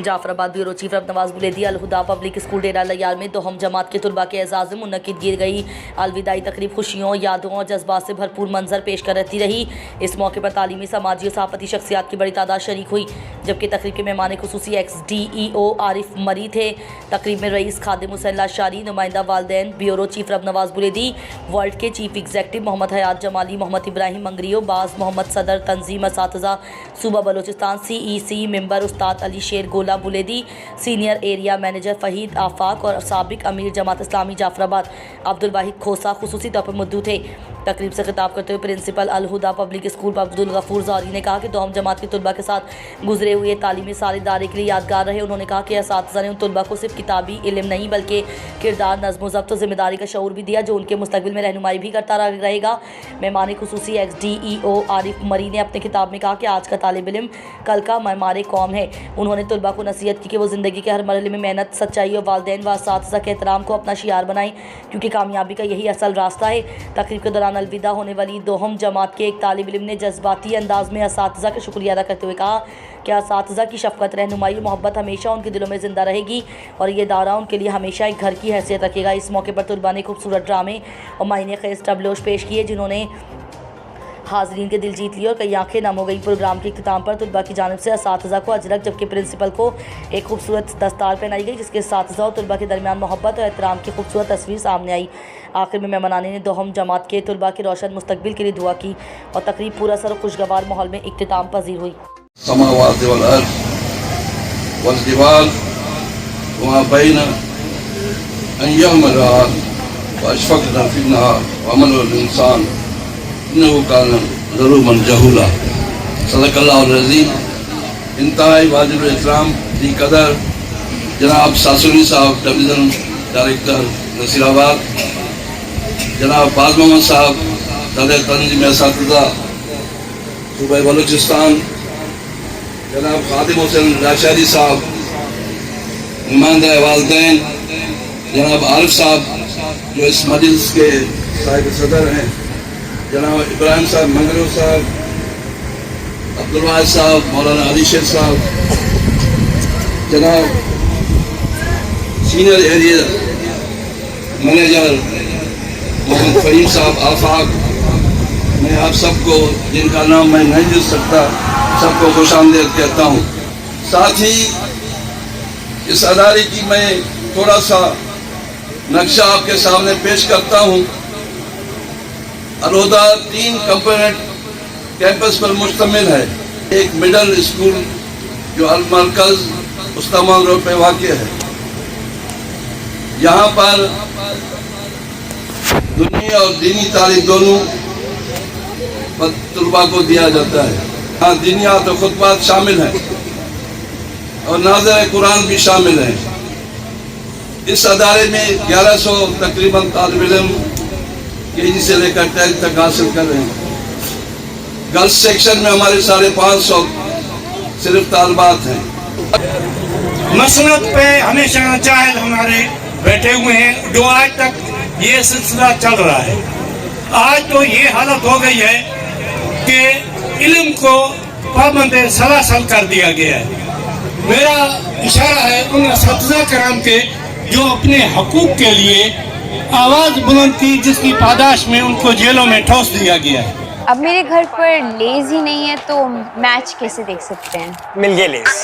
जाफर आबाद bureau chief रब Nawaz Buledi Al Huda public school डेरा लयाल में दोहम जमात के तलबा के एजाज़ में मुनक़िद की गई अलविदाई तकरीब खुशियों यादों और जज्बात से भरपूर मंजर पेश करती रही। इस मौके पर तालीमी समाजी और सहाफ़ती शख्सियात की बड़ी तादाद शरीक हुई, जबकि तकरीब के मेहमान खुसूसी XDEO आरिफ मरी थे। तकरीब में रईस खादिम हुसैन लाशारी, नुमाइंदा वालदैन ब्यूरो चीफ रब नवाज बुलेदी, वर्ल्ड के चीफ एग्जीक्यूटिव मोहम्मद हयात जमाली, मोहम्मद इब्राहिम मंगरियो, बाज़ मोहम्मद सदर तंजीम असातिज़ा सूबा बलोचिस्तान CEC मेंबर उस्ताद अली शेर गोला बुलेदी, सीनियर एरिया मैनेजर फ़हीद आफाक और साबिक अमीर जमात इस्लामी जाफराबाद अब्दुल वाहिद खोसा खुसूसी तौर पर मौजूद थे। तकरीब से खिताब करते हुए principal Al Huda public school Abdul Ghafoor Zauhari ने कहा कि दोहम जमात के तलबा के साथ गुजरे हुए तालीमी साल इदारे के लिए यादगार रहे। उन्होंने कहा कि असातिज़ा ने उन तलबा को सिर्फ किताबी इल्म नहीं बल्कि किरदार, नज़्म ज़ब्त और ज़िम्मेदारी का शऊर भी दिया, जो उनके मुस्तक़बिल में रहनुमाई भी करता रहेगा। मेहमान खुसूसी XDEO आरिफ मरी ने अपने खिताब में कहा कि आज का तालिब इल्म कल का मेमार कौम है। उन्होंने तलबा को नसीहत की कि वो ज़िंदगी के हर मरहले में मेहनत, सच्चाई और वालिदैन व असातिज़ा के एहतराम को अपना शियार बनाएं, क्योंकि कामयाबी का यही असल रास्ता है। तकरीब के दौरान अलविदा होने वाली दोहम जमात के एक तालिब इल्म ने जज्बाती अंदाज में असातिज़ा का शुक्रिया अदा करते हुए कहा कि असातिज़ा की शफ़क़त, रहनुमाई और मोहब्बत हमेशा उनके दिलों में ज़िंदा रहेगी और ये दायरा उनके लिए हमेशा एक घर की हैसियत रखेगा। इस मौके पर तलबा ने खूबसूरत ड्रामे और मायने खेज़ टबलोश पेश किए, जिन्होंने हाज़रीन के दिल जीत लिए और कई आंखें नम हो गई। प्रोग्राम के इख्तिताम पर तलबा की जानिब से असातिज़ा को अजरक, जबकि प्रिंसिपल को एक खूबसूरत दस्तार पहनाई गई, जिसके असातिज़ा और तलबा के दरमियान मोहब्बत और एहतराम की खूबसूरत तस्वीर सामने आई। आखिर में मेहमानान ने दोहम जमात के तलबा के रोशन मुस्तकबिल के लिए दुआ की और तकरीब पूरा सर खुशगवार माहौल में इख्तिताम पजीर हुई। इंतहाई वाजिब एहतराम दी कदर जनाब सासुरी साहब डिवीज़न डायरेक्टर नसीराबाद, जनाब बाज़ मोहम्मद साहब सदर तंजीम असातिज़ा सूबा बलूचिस्तान, जनाब खादिम हुसैन लाशारी साहब, नुमाइंदा वालिदैन जनाब आरिफ साहब जो इस मजलिस के साहिब सदर हैं, जनाब इब्राहिम साहब मंगरियो साहब, अब्दुल वाहिद साहब, मौलाना अली शेर साहब, जनाब senior area manager Mohammad Faheem साहब आफाक, मैं आप सबको जिनका नाम मैं नहीं लिख सकता सबको खुशामदीद कहता हूँ। साथ ही इस अदारे की मैं थोड़ा सा नक्शा आपके सामने पेश करता हूँ। अलहुदा 3 कंपोनेंट कैंपस पर मुश्तमिल है। एक मिडल स्कूल जो अल-मरकज़ उस्तामान रोड पे वाक़ है, यहाँ पर दुनिया और दीनी तालीम दोनों तलबा को दिया जाता है। यहाँ दीनिया तो खुतबात शामिल हैं और नाज़िर कुरान भी शामिल हैं। इस अदारे में 1100 तकरीबन तालिब इल्म KG से लेकर 10th तक हासिल कर रहे हैं। गर्ल्स सेक्शन में हमारे 550 सिर्फ तालबात हैं। मसनद पे हमेशा जाहिल हमारे बैठे हुए हैं, जो आज तक ये सिलसिला चल रहा है। आज तो ये हालत हो गई है कि इल्म को पाबंद सलासल कर दिया गया है। मेरा इशारा है उन असातिज़ा कराम के जो अपने हकूक़ के लिए आवाज़ बुलंद की, जिसकी पादाश में उनको जेलों में ठोस दिया गया है। अब मेरे घर पर लेज़ ही नहीं है तो मैच कैसे देख सकते हैं? मिल गए लेज़।